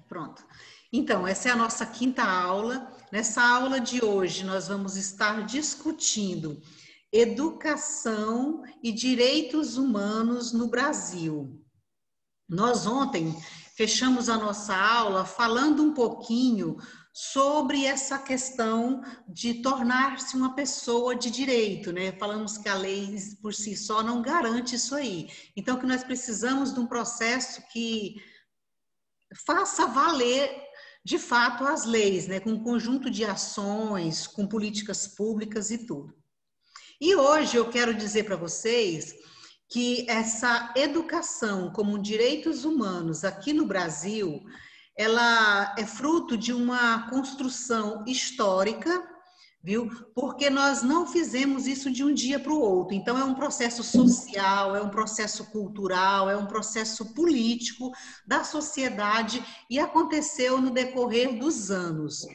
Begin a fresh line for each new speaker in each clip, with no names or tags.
Pronto. Então, essa é a nossa quinta aula. Nessa aula de hoje, nós vamos estar discutindo educação e direitos humanos no Brasil. Nós ontem fechamos a nossa aula falando um pouquinho sobre essa questão de tornar-se uma pessoa de direito, né? Falamos que a lei por si só não garante isso aí. Então, que nós precisamos de um processo que faça valer de fato as leis, né? Com um conjunto de ações, com políticas públicas e tudo. E hoje eu quero dizer para vocês que essa educação como direitos humanos aqui no Brasil, ela é fruto de uma construção histórica, viu? Porque nós não fizemos isso de um dia para o outro. Então, é um processo social, é um processo cultural, é um processo político da sociedade e aconteceu no decorrer dos anos.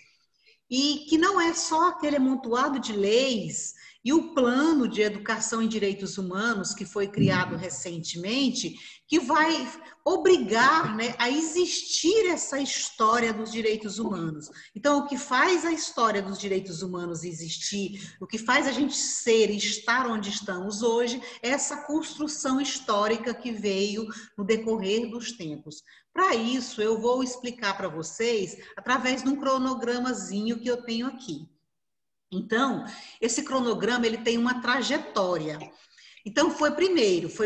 E que não é só aquele amontoado de leis e o plano de educação em direitos humanos que foi criado recentemente, que vai obrigar, né, a existir essa história dos direitos humanos. Então, o que faz a história dos direitos humanos existir, o que faz a gente ser e estar onde estamos hoje, é essa construção histórica que veio no decorrer dos tempos. Para isso, eu vou explicar para vocês através de um cronogramazinho que eu tenho aqui. Então, esse cronograma ele tem uma trajetória. Então, foi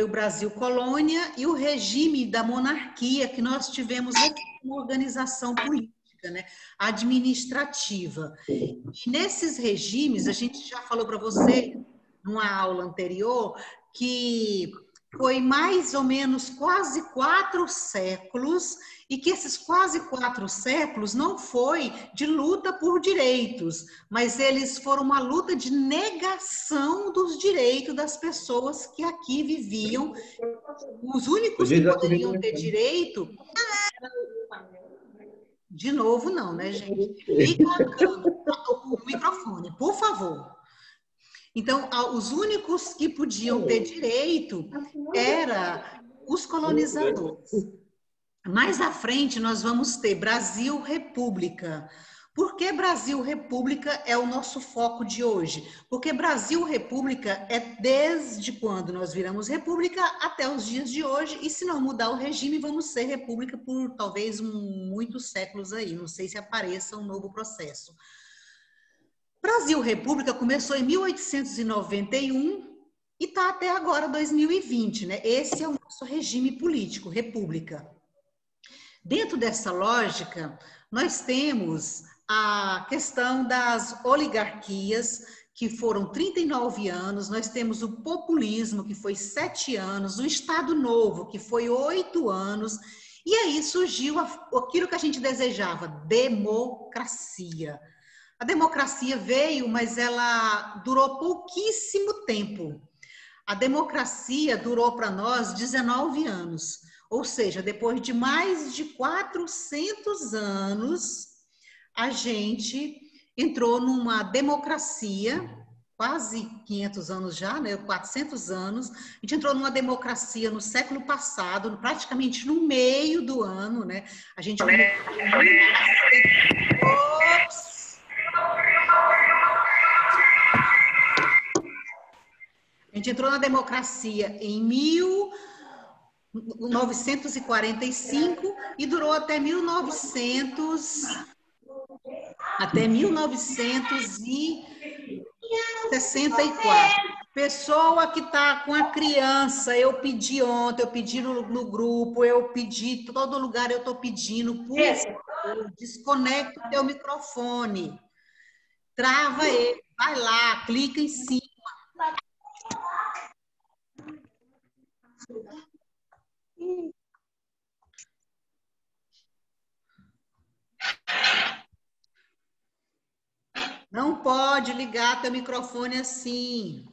o Brasil colônia e o regime da monarquia que nós tivemos aqui, uma organização política, né, administrativa. E nesses regimes, a gente já falou para você, numa aula anterior, que foi mais ou menos quase 4 séculos, e que esses quase 4 séculos não foi de luta por direitos, mas eles foram uma luta de negação dos direitos das pessoas que aqui viviam. Os únicos que poderiam ter direito... De novo, não, né, gente? Liga o microfone, por favor. Então, os únicos que podiam ter direito eram os colonizadores. Mais à frente, nós vamos ter Brasil República. Por que Brasil República é o nosso foco de hoje? Porque Brasil República é desde quando nós viramos república até os dias de hoje, e se não mudar o regime, vamos ser república por talvez muitos séculos aí, não sei se apareça um novo processo. Brasil República começou em 1891 e está até agora 2020, né? Esse é o nosso regime político, república. Dentro dessa lógica, nós temos a questão das oligarquias, que foram 39 anos, nós temos o populismo, que foi 7 anos, o Estado Novo, que foi 8 anos, e aí surgiu aquilo que a gente desejava, democracia. A democracia veio, mas ela durou pouquíssimo tempo. A democracia durou para nós 19 anos. Ou seja, depois de mais de 400 anos, a gente entrou numa democracia, quase 500 anos já, né? 400 anos. A gente entrou numa democracia no século passado, praticamente no meio do ano, né? A gente... Ops! A gente entrou na democracia em 1945 e durou até 1964. Pessoa que está com a criança, eu pedi ontem, eu pedi no grupo, eu pedi, todo lugar eu estou pedindo, por favor, desconecta o teu microfone, trava ele, vai lá, clica em cima. Não pode ligar teu microfone assim.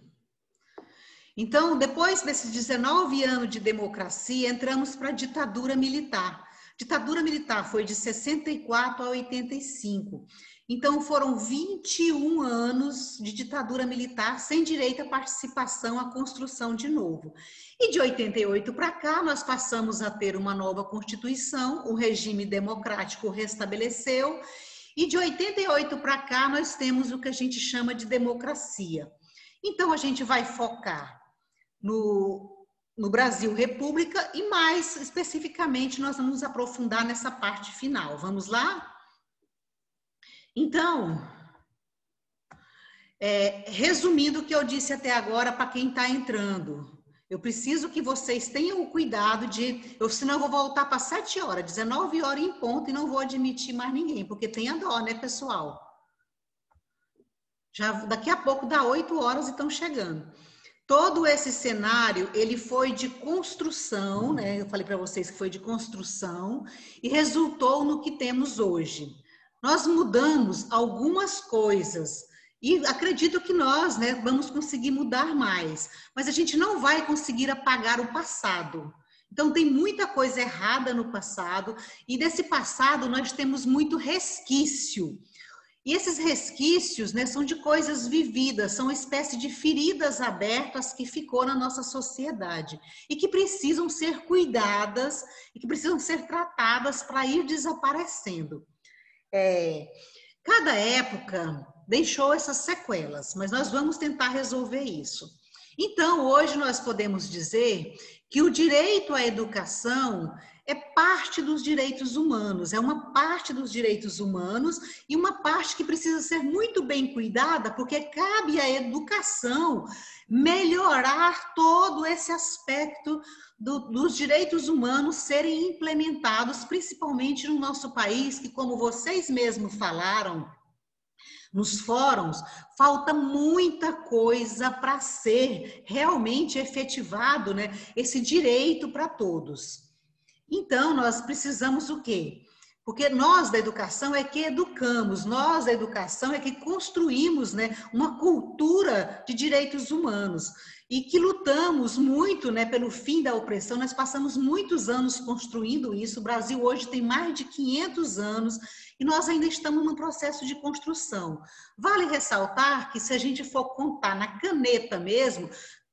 Então, depois desses 19 anos de democracia, entramos para a ditadura militar. Ditadura militar foi de 64 a 85. Então, foram 21 anos de ditadura militar sem direito à participação, à construção de novo. E de 88 para cá, nós passamos a ter uma nova Constituição, o regime democrático restabeleceu, e de 88 para cá, nós temos o que a gente chama de democracia. Então, a gente vai focar no Brasil República e, mais especificamente, nós vamos aprofundar nessa parte final. Vamos lá? Então, resumindo o que eu disse até agora para quem está entrando, eu preciso que vocês tenham o cuidado senão eu vou voltar para 7 horas, 19 horas em ponto, e não vou admitir mais ninguém, porque tem a dó, né, pessoal? Já daqui a pouco dá 8 horas e estão chegando. Todo esse cenário, ele foi de construção, né? Eu falei para vocês que foi de construção e resultou no que temos hoje. Nós mudamos algumas coisas e acredito que nós, né, vamos conseguir mudar mais, mas a gente não vai conseguir apagar o passado. Então, tem muita coisa errada no passado e desse passado nós temos muito resquício. E esses resquícios, né, são de coisas vividas, são uma espécie de feridas abertas que ficou na nossa sociedade e que precisam ser cuidadas e que precisam ser tratadas para ir desaparecendo. Cada época deixou essas sequelas, mas nós vamos tentar resolver isso. Então, hoje nós podemos dizer que o direito à educação é parte dos direitos humanos, é uma parte dos direitos humanos e uma parte que precisa ser muito bem cuidada, porque cabe à educação melhorar todo esse aspecto dos direitos humanos serem implementados, principalmente no nosso país, que, como vocês mesmos falaram, nos fóruns, falta muita coisa para ser realmente efetivado, né, esse direito para todos. Então, nós precisamos o quê? Porque nós da educação é que educamos, nós da educação é que construímos, né, uma cultura de direitos humanos e que lutamos muito, né, pelo fim da opressão. Nós passamos muitos anos construindo isso. O Brasil hoje tem mais de 500 anos e nós ainda estamos num processo de construção. Vale ressaltar que se a gente for contar na caneta mesmo,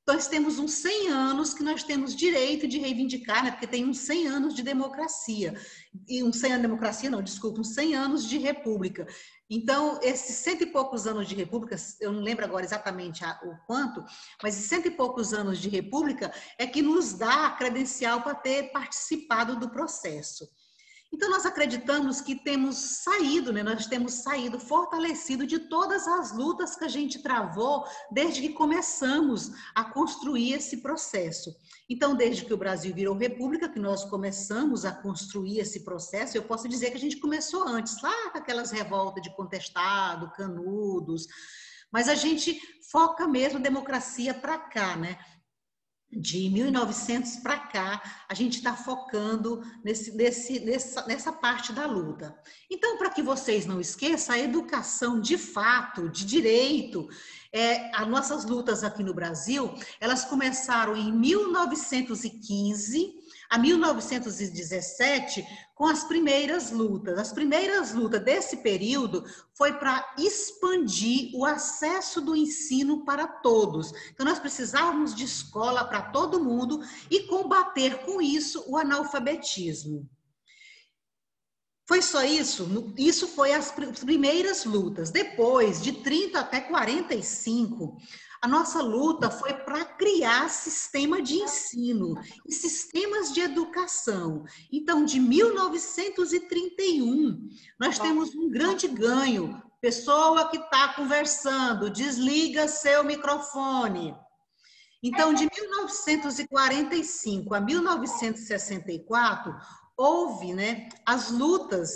nós temos uns 100 anos que nós temos direito de reivindicar, né? Porque tem uns 100 anos de democracia. E uns 100 anos de democracia, não, desculpa, uns 100 anos de república. Então, esses 100 e poucos anos de república, eu não lembro agora exatamente o quanto, mas esses 100 e poucos anos de república é que nos dá a credencial para ter participado do processo. Então, nós acreditamos que temos saído, né? Nós temos saído fortalecido de todas as lutas que a gente travou desde que começamos a construir esse processo. Então, desde que o Brasil virou república, que nós começamos a construir esse processo, eu posso dizer que a gente começou antes, lá com aquelas revoltas de contestado, canudos, mas a gente foca mesmo democracia para cá, né? De 1900 para cá, a gente está focando nessa parte da luta. Então, para que vocês não esqueçam, a educação de fato, de direito, as nossas lutas aqui no Brasil, elas começaram em 1915 a 1917 com as primeiras lutas. As primeiras lutas desse período foi para expandir o acesso do ensino para todos. Então, nós precisávamos de escola para todo mundo e combater com isso o analfabetismo. Foi só isso? Isso foi as primeiras lutas. Depois, de 30 até 45, a nossa luta foi para criar sistema de ensino e sistemas de educação. Então, de 1931, nós temos um grande ganho. Pessoa que está conversando, desliga seu microfone. Então, de 1945 a 1964, houve, né, as lutas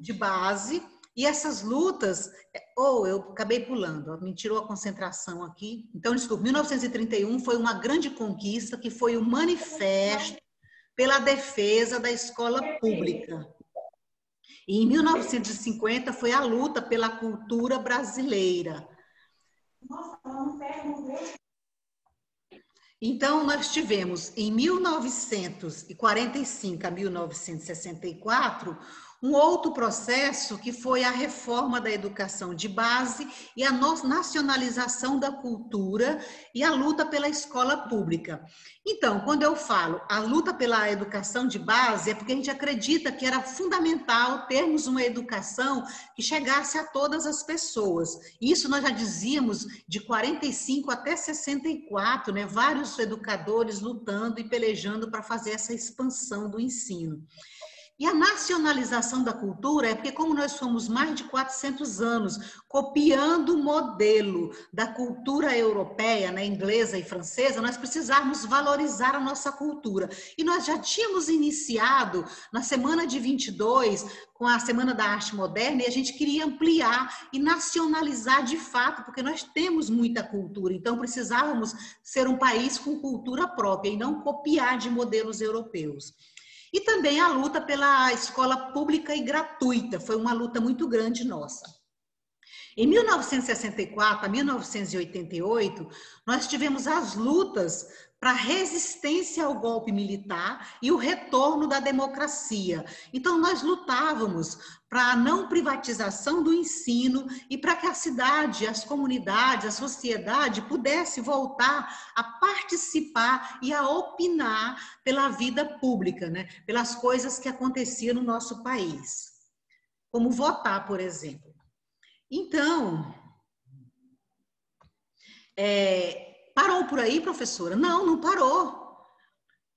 de base, e essas lutas, eu acabei pulando, me tirou a concentração aqui. Então, desculpa, 1931 foi uma grande conquista, que foi o manifesto pela defesa da escola pública. E em 1950 foi a luta pela cultura brasileira. Então, nós tivemos, em 1945 a 1964, Um outro processo que foi a reforma da educação de base e a nacionalização da cultura e a luta pela escola pública. Então, quando eu falo a luta pela educação de base, é porque a gente acredita que era fundamental termos uma educação que chegasse a todas as pessoas. Isso nós já dizíamos de 45 até 64, né? Vários educadores lutando e pelejando para fazer essa expansão do ensino. E a nacionalização da cultura é porque, como nós somos mais de 400 anos copiando o modelo da cultura europeia, né, inglesa e francesa, nós precisamos valorizar a nossa cultura. E nós já tínhamos iniciado na semana de 22, com a Semana da Arte Moderna, e a gente queria ampliar e nacionalizar de fato, porque nós temos muita cultura, então precisávamos ser um país com cultura própria e não copiar de modelos europeus. E também a luta pela escola pública e gratuita, foi uma luta muito grande nossa. Em 1964 a 1988, nós tivemos as lutas para a resistência ao golpe militar e o retorno da democracia. Então, nós lutávamos para a não privatização do ensino e para que a cidade, as comunidades, a sociedade pudesse voltar a participar e a opinar pela vida pública, né? Pelas coisas que aconteciam no nosso país, como votar, por exemplo. Então, parou por aí, professora? Não, não parou.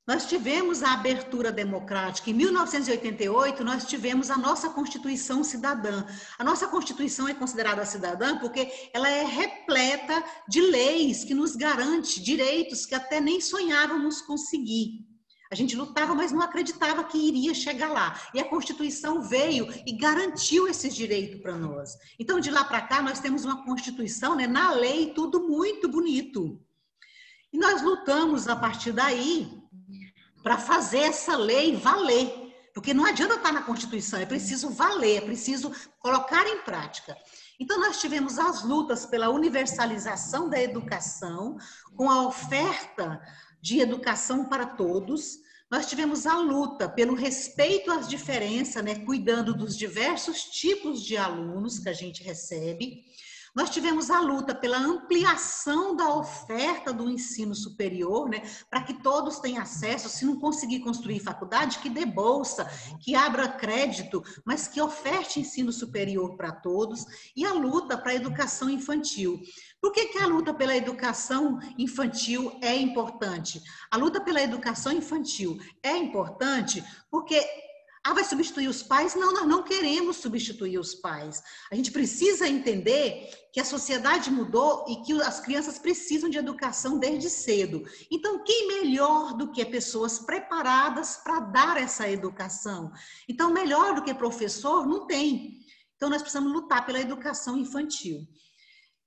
Nós tivemos a abertura democrática. Em 1988, nós tivemos a nossa Constituição Cidadã. A nossa Constituição é considerada cidadã porque ela é repleta de leis que nos garante direitos que até nem sonhávamos conseguir. A gente lutava, mas não acreditava que iria chegar lá. E a Constituição veio e garantiu esses direitos para nós. Então, de lá para cá, nós temos uma Constituição, né, na lei, tudo muito bonito. E nós lutamos a partir daí para fazer essa lei valer. Porque não adianta estar na Constituição, é preciso valer, é preciso colocar em prática. Então, nós tivemos as lutas pela universalização da educação, com a oferta de educação para todos. Nós tivemos a luta pelo respeito às diferenças, né, cuidando dos diversos tipos de alunos que a gente recebe. Nós tivemos a luta pela ampliação da oferta do ensino superior, né, para que todos tenham acesso. Se não conseguir construir faculdade, que dê bolsa, que abra crédito, mas que oferte ensino superior para todos. E a luta para a educação infantil. Por que a luta pela educação infantil é importante? A luta pela educação infantil é importante porque vai substituir os pais? Não, nós não queremos substituir os pais. A gente precisa entender que a sociedade mudou e que as crianças precisam de educação desde cedo. Então, quem melhor do que pessoas preparadas para dar essa educação? Então, melhor do que professor, não tem. Então, nós precisamos lutar pela educação infantil.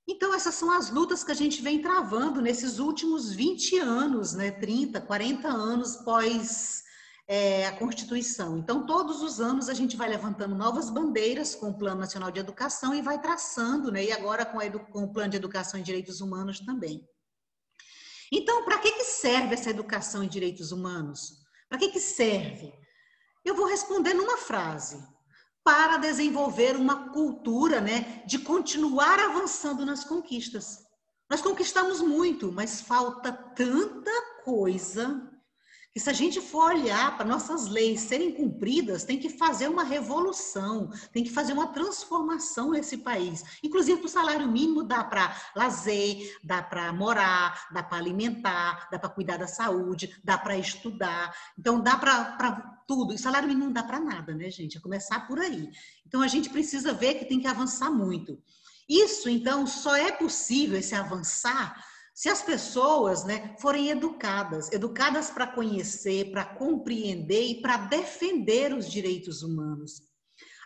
Então, essas são as lutas que a gente vem travando nesses últimos 20 anos, né? 30, 40 anos pós a Constituição. Então, todos os anos a gente vai levantando novas bandeiras com o Plano Nacional de Educação e vai traçando, né? E agora com o Plano de Educação e Direitos Humanos também. Então, para que serve essa educação em direitos humanos? Para que serve? Eu vou responder numa frase. Para desenvolver uma cultura, né, de continuar avançando nas conquistas. Nós conquistamos muito, mas falta tanta coisa que se a gente for olhar para nossas leis serem cumpridas, tem que fazer uma revolução, tem que fazer uma transformação nesse país. Inclusive, para o salário mínimo dá para lazer, dá para morar, dá para alimentar, dá para cuidar da saúde, dá para estudar. Então, dá para tudo. E salário mínimo não dá para nada, né, gente? É começar por aí. Então, a gente precisa ver que tem que avançar muito. Isso, então, só é possível esse avançar se as pessoas, né, forem educadas para conhecer, para compreender e para defender os direitos humanos.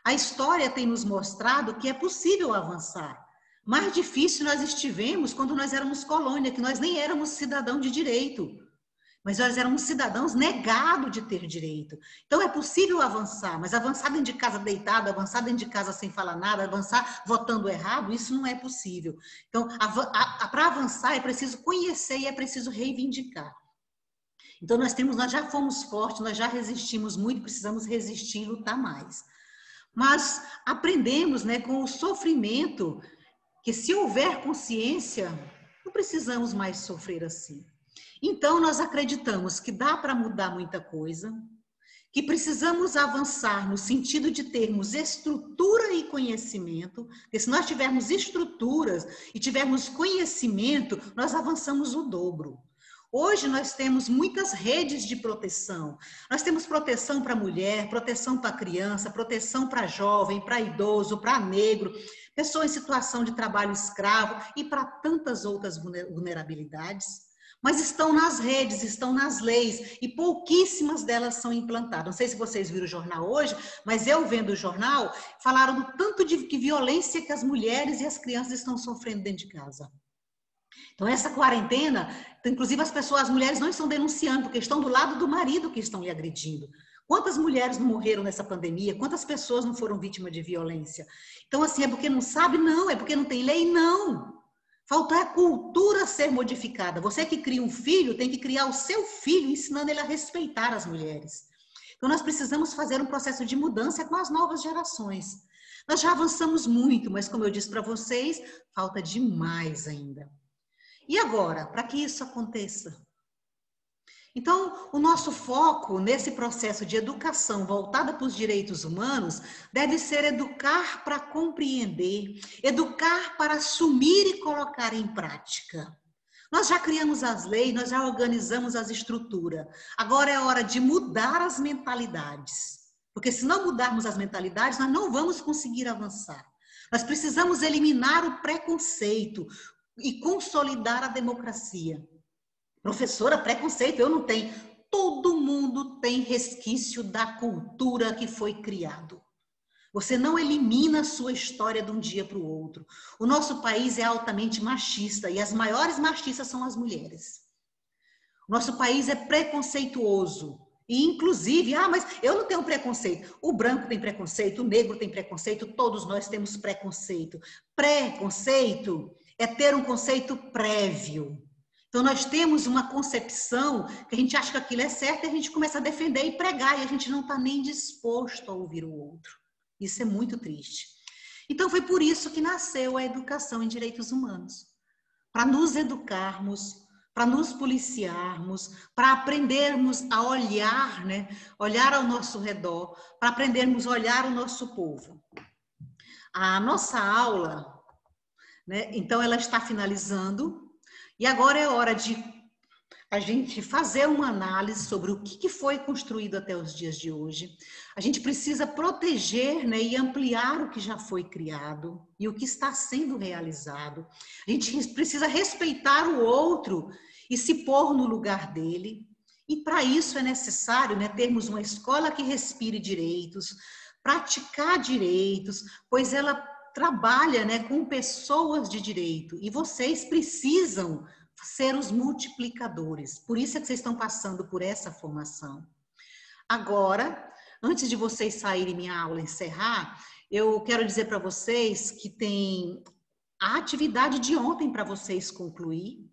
A história tem nos mostrado que é possível avançar. Mais difícil nós estivemos quando nós éramos colônia, que nós nem éramos cidadão de direito, mas nós éramos cidadãos negados de ter direito. Então é possível avançar, mas avançar dentro de casa deitado, avançar dentro de casa sem falar nada, avançar votando errado, isso não é possível. Então, para avançar é preciso conhecer e é preciso reivindicar. Então nós já fomos fortes, nós já resistimos muito, precisamos resistir e lutar mais. mas aprendemos, né, com o sofrimento, que se houver consciência, não precisamos mais sofrer assim. Então, nós acreditamos que dá para mudar muita coisa, que precisamos avançar no sentido de termos estrutura e conhecimento, porque se nós tivermos estruturas e tivermos conhecimento, nós avançamos o dobro. Hoje nós temos muitas redes de proteção. Nós temos proteção para mulher, proteção para criança, proteção para jovem, para idoso, para negro, pessoa em situação de trabalho escravo e para tantas outras vulnerabilidades. Mas estão nas redes, estão nas leis e pouquíssimas delas são implantadas. Não sei se vocês viram o jornal hoje, mas eu vendo o jornal, falaram do tanto de violência que as mulheres e as crianças estão sofrendo dentro de casa. Então, essa quarentena, inclusive as mulheres não estão denunciando, porque estão do lado do marido que estão lhe agredindo. Quantas mulheres não morreram nessa pandemia? Quantas pessoas não foram vítimas de violência? Então, assim, é porque não sabe? Não. É porque não tem lei? Não. Falta a cultura ser modificada. Você que cria um filho, tem que criar o seu filho, ensinando ele a respeitar as mulheres. Então, nós precisamos fazer um processo de mudança com as novas gerações. Nós já avançamos muito, mas como eu disse para vocês, falta demais ainda. E agora, para que isso aconteça? Então, o nosso foco nesse processo de educação voltada para os direitos humanos deve ser educar para compreender, educar para assumir e colocar em prática. Nós já criamos as leis, nós já organizamos as estruturas. Agora é hora de mudar as mentalidades. Porque se não mudarmos as mentalidades, nós não vamos conseguir avançar. Nós precisamos eliminar o preconceito e consolidar a democracia. Professora, preconceito eu não tenho. Todo mundo tem resquício da cultura que foi criado. Você não elimina a sua história de um dia para o outro. O nosso país é altamente machista e as maiores machistas são as mulheres. O nosso país é preconceituoso. E inclusive, mas eu não tenho preconceito. O branco tem preconceito, o negro tem preconceito, todos nós temos preconceito. Preconceito é ter um conceito prévio. Então, nós temos uma concepção que a gente acha que aquilo é certo e a gente começa a defender e pregar e a gente não está nem disposto a ouvir o outro. Isso é muito triste. Então, foi por isso que nasceu a educação em direitos humanos. Para nos educarmos, para nos policiarmos, para aprendermos a olhar, né? Olhar ao nosso redor, para aprendermos a olhar o nosso povo. A nossa aula, né? Então, ela está finalizando. E agora é hora de a gente fazer uma análise sobre o que foi construído até os dias de hoje. A gente precisa proteger, né, e ampliar o que já foi criado e o que está sendo realizado. A gente precisa respeitar o outro e se pôr no lugar dele. E para isso é necessário, né, termos uma escola que respire direitos, praticar direitos, pois ela trabalha, né, com pessoas de direito e vocês precisam ser os multiplicadores. Por isso é que vocês estão passando por essa formação. Agora, antes de vocês saírem minha aula encerrar, eu quero dizer para vocês que tem a atividade de ontem para vocês concluir.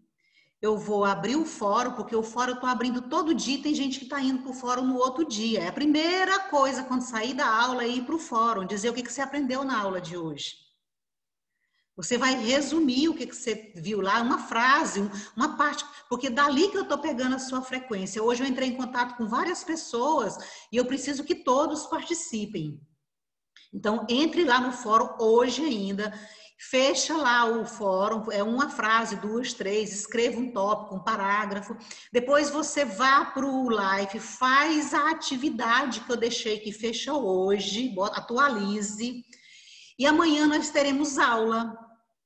Eu vou abrir o fórum, porque o fórum eu estou abrindo todo dia, tem gente que está indo para o fórum no outro dia. É a primeira coisa quando sair da aula é ir para o fórum, dizer o que você aprendeu na aula de hoje. Você vai resumir o que você viu lá, uma frase, uma parte, porque dali que eu estou pegando a sua frequência. Hoje eu entrei em contato com várias pessoas e eu preciso que todos participem. Então, entre lá no fórum hoje ainda, fecha lá o fórum, é uma frase, 2, 3, escreva um tópico, um parágrafo. Depois você vá para o live, faz a atividade que eu deixei que fecha hoje, atualize. E amanhã nós teremos aula.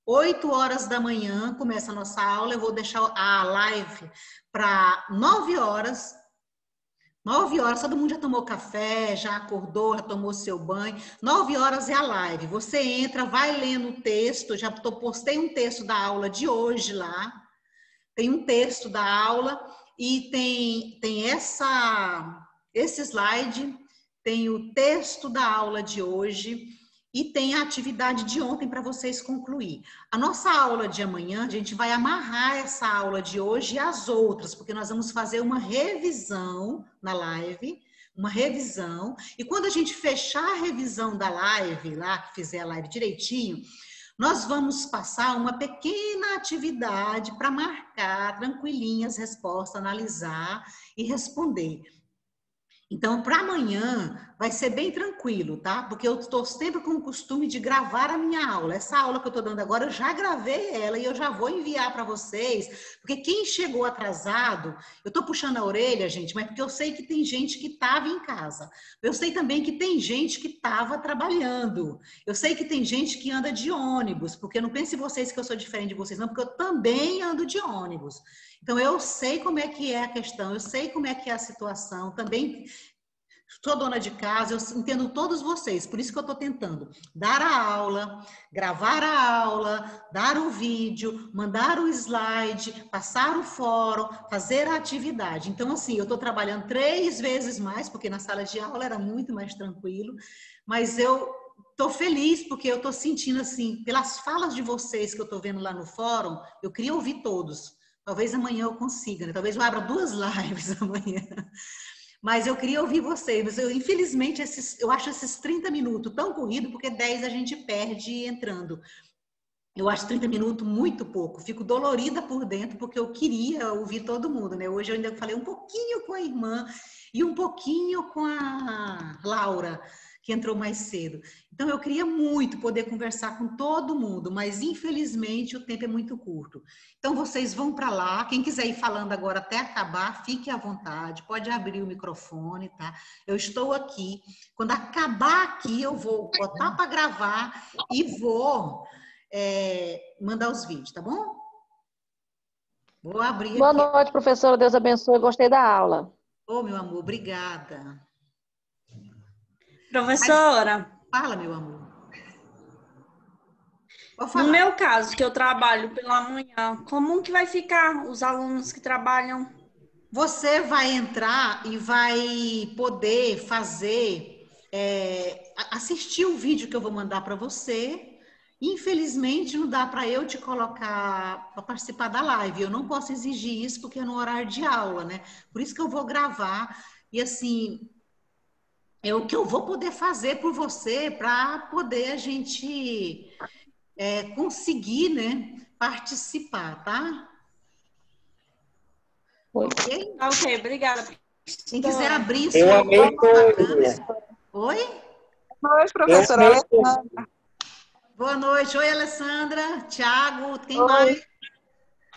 8 horas da manhã começa a nossa aula. Eu vou deixar a live para 9 horas. 9 horas, todo mundo já tomou café, já acordou, já tomou seu banho. 9 horas é a live. Você entra, vai lendo o texto. Já postei um texto da aula de hoje lá. Tem um texto da aula e tem esse slide, tem o texto da aula de hoje. E tem a atividade de ontem para vocês concluir. A nossa aula de amanhã, a gente vai amarrar essa aula de hoje e as outras, porque nós vamos fazer uma revisão na live. uma revisão, e quando a gente fechar a revisão da live, lá, que fizer a live direitinho, nós vamos passar uma pequena atividade para marcar tranquilinha as respostas, analisar e responder. Então, para amanhã vai ser bem tranquilo, tá? Porque eu estou sempre com o costume de gravar a minha aula. Essa aula que eu estou dando agora, eu já gravei ela e eu já vou enviar para vocês. Porque quem chegou atrasado, eu estou puxando a orelha, gente, mas porque eu sei que tem gente que estava em casa. Eu sei também que tem gente que estava trabalhando. Eu sei que tem gente que anda de ônibus, porque não pense vocês que eu sou diferente de vocês, não, porque eu também ando de ônibus. Então, eu sei como é que é a questão, eu sei como é que é a situação, também sou dona de casa, eu entendo todos vocês, por isso que eu estou tentando dar a aula, gravar a aula, dar o vídeo, mandar o slide, passar o fórum, fazer a atividade. Então, assim, eu estou trabalhando 3 vezes mais, porque na sala de aula era muito mais tranquilo, mas eu estou feliz porque eu estou sentindo, assim, pelas falas de vocês que eu estou vendo lá no fórum, eu queria ouvir todos. Talvez amanhã eu consiga, né? Talvez eu abra 2 lives amanhã. Mas eu queria ouvir vocês. Mas eu, infelizmente, eu acho esses 30 minutos tão corrido, porque 10 a gente perde entrando. Eu acho 30 minutos muito pouco. Fico dolorida por dentro, porque eu queria ouvir todo mundo, né? Hoje eu ainda falei um pouquinho com a irmã e um pouquinho com a Laura, que entrou mais cedo. Então, eu queria muito poder conversar com todo mundo, mas infelizmente o tempo é muito curto. Então, vocês vão para lá. Quem quiser ir falando agora até acabar, fique à vontade, pode abrir o microfone, tá? Eu estou aqui. Quando acabar aqui, eu vou botar para gravar e vou mandar os vídeos, tá bom? Vou abrir
Boa
aqui.
noite, professora. Deus abençoe. Gostei da aula.
Ô, meu amor, obrigada.
Professora,
Fala, meu amor. Pode
no
falar.
meu caso, que eu trabalho pela manhã, como que vai ficar os alunos que trabalham?
Você vai entrar e vai poder fazer, assistir o vídeo que eu vou mandar para você. Infelizmente, não dá para eu te colocar para participar da live. Eu não posso exigir isso porque é no horário de aula, né? Por isso que eu vou gravar. E assim, é o que eu vou poder fazer por você para poder a gente conseguir, né, participar, tá?
Oi.
Ok?
Ok, obrigada.
Quem quiser abrir
Eu
sua
amei
câmera.
tudo.
Oi?
Boa noite,
Eu
professora
amei tudo.
Alessandra.
Boa noite. Oi, Alessandra. Tiago, quem
Oi.
mais?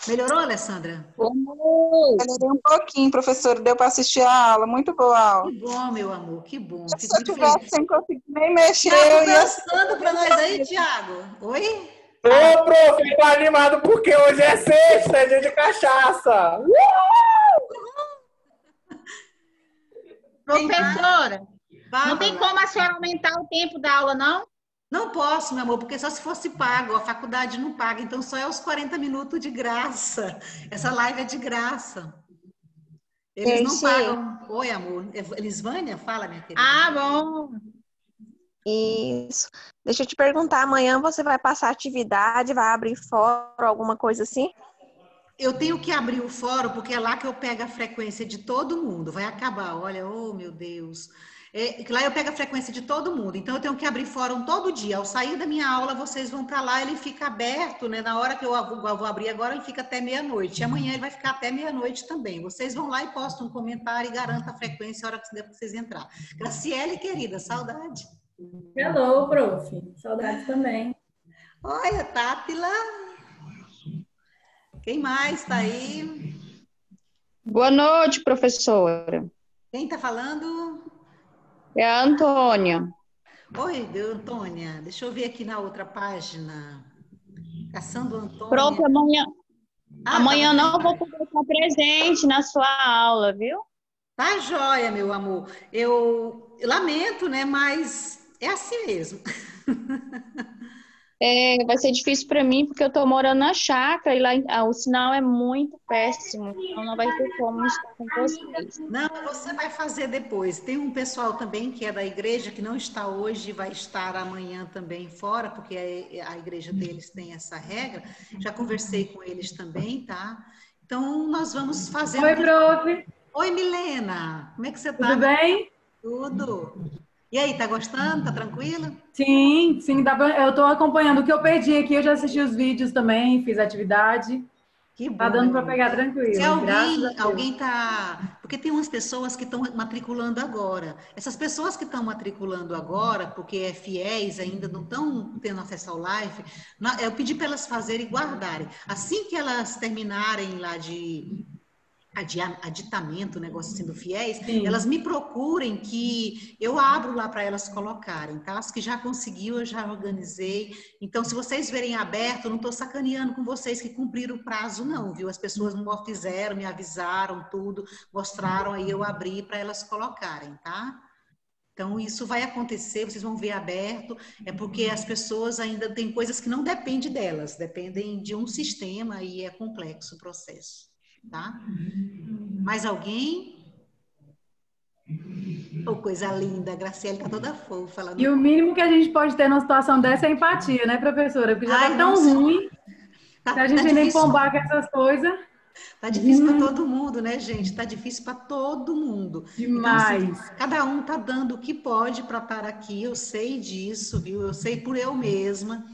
Melhorou, Alessandra?
Melhorei um pouquinho, professora. Deu para assistir a aula. Muito boa a aula.
Que bom, meu amor, que bom.
Se
Fico
eu
muito
tivesse
feliz.
sem conseguir nem mexer,
Tiago,
eu ia...
dançando para nós aí, Tiago. Oi?
Ô, prof, eu tô animado porque hoje é sexta, é dia de cachaça.
Professora, não tem
Bárbara.
como a senhora aumentar o tempo da aula, não?
Não posso, meu amor, porque só se fosse pago. A faculdade não paga, então só é os 40 minutos de graça. Essa live é de graça. Eles não pagam. Oi, amor. Elisvânia? Fala, minha querida.
Ah, bom.
Isso. Deixa eu te perguntar, amanhã você vai passar atividade, vai abrir fórum, alguma coisa assim?
Eu tenho que abrir o fórum, porque é lá que eu pego a frequência de todo mundo. Vai acabar, olha, oh meu Deus. Lá eu pego a frequência de todo mundo. Então eu tenho que abrir fórum todo dia. Ao sair da minha aula, vocês vão para lá, ele fica aberto, né? Na hora que eu vou abrir agora, ele fica até meia-noite. E amanhã ele vai ficar até meia-noite também. Vocês vão lá e postam um comentário e garantam a frequência a hora que vocês entrar. Graciele, querida, saudade.
Hello, prof. Saudades também.
Olha, Tátila. Quem mais está aí?
Boa noite, professora.
Quem está falando?
É a Antônia.
Oi, Antônia. Deixa eu ver aqui na outra página. Caçando Antônia.
Pronto, amanhã
tá
não vou poder estar presente na sua aula, viu?
Tá joia, meu amor. Eu lamento, né? Mas é assim mesmo.
Vai ser difícil para mim, porque eu estou morando na chácara e lá o sinal é muito péssimo. Então não vai ter como estar com vocês.
Não, você vai fazer depois. Tem um pessoal também que é da igreja, que não está hoje, vai estar amanhã também fora, porque a igreja deles tem essa regra. Já conversei com eles também, tá? Então, nós vamos fazer...
Oi, prof.
Oi, Milena. Como é que você está?
Tudo bem?
Tudo. E aí, tá gostando? Tá tranquila?
Sim, sim, eu estou acompanhando. O que eu perdi aqui, eu já assisti os vídeos também, fiz atividade.
Que
Tá
bom.
dando para pegar
Se
tranquilo, graças a
alguém,
Deus.
alguém tá, porque tem umas pessoas que estão matriculando agora. Essas pessoas que estão matriculando agora, porque é fiéis, ainda não estão tendo acesso ao live, eu pedi para elas fazerem e guardarem. Assim que elas terminarem lá de aditamento, negócio sendo fiéis,
Sim.
elas me procurem que eu abro lá para elas colocarem, tá? As que já conseguiu, eu já organizei. Então, se vocês verem aberto, eu não estou sacaneando com vocês que cumpriram o prazo, não, viu? As pessoas não fizeram, me avisaram tudo, mostraram, aí eu abri para elas colocarem, tá? Então, isso vai acontecer, vocês vão ver aberto, é porque as pessoas ainda têm coisas que não dependem delas, dependem de um sistema e é complexo o processo, tá? Mais alguém? Oh, coisa linda, a Graciele tá toda fofa.
E o mínimo que a gente pode ter numa situação dessa é empatia, né, professora? Porque já
Ai,
tá tão
nossa.
ruim
Tá,
que a gente ainda empombar com essas coisas.
Tá difícil para todo mundo, né, gente? Tá difícil para todo mundo.
Demais.
Então, assim, cada um tá dando o que pode para estar aqui, eu sei disso, viu? Eu sei por eu mesma.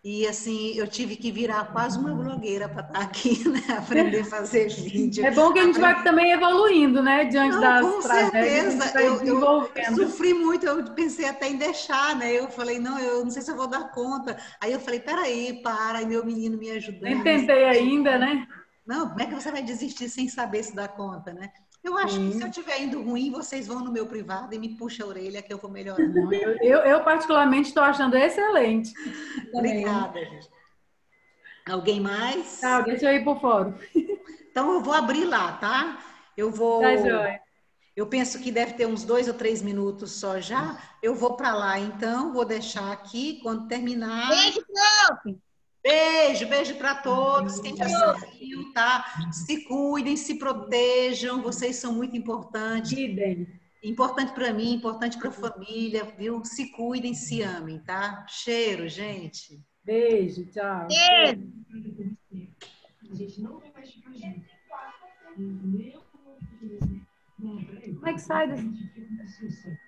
E assim, eu tive que virar quase uma blogueira para estar aqui, né? Aprender a fazer vídeo.
É bom que a gente vai também evoluindo, né? Diante
Não,
das
com
tragédias, a gente
certeza.
vai
Eu
desenvolvendo.
sofri muito, eu pensei até em deixar, né? Eu falei, não, eu não sei se eu vou dar conta. Aí eu falei, peraí, para, e meu menino me ajudando.
Nem tentei ainda, né?
Não, como é que você vai desistir sem saber se dá conta, né? Eu acho que se eu estiver indo ruim, vocês vão no meu privado e me puxam a orelha que eu vou melhorar.
Eu particularmente estou achando excelente.
Obrigada, gente. Alguém mais?
Tá, deixa eu ir por fora.
Então eu vou abrir lá, tá? Eu vou.
Tá, joia.
Eu penso que deve ter uns 2 ou 3 minutos só já. Eu vou para lá, então, vou deixar aqui. Quando terminar.
Beijo, prof.
Beijo, beijo para todos. Quem já assistiu, tá? Se cuidem, se protejam. Vocês são muito importantes.
Idem.
Importante para mim, importante para a família, viu? Se cuidem, se amem, tá? Cheiro, gente.
Beijo, tchau.
Beijo.
Como é que sai desse...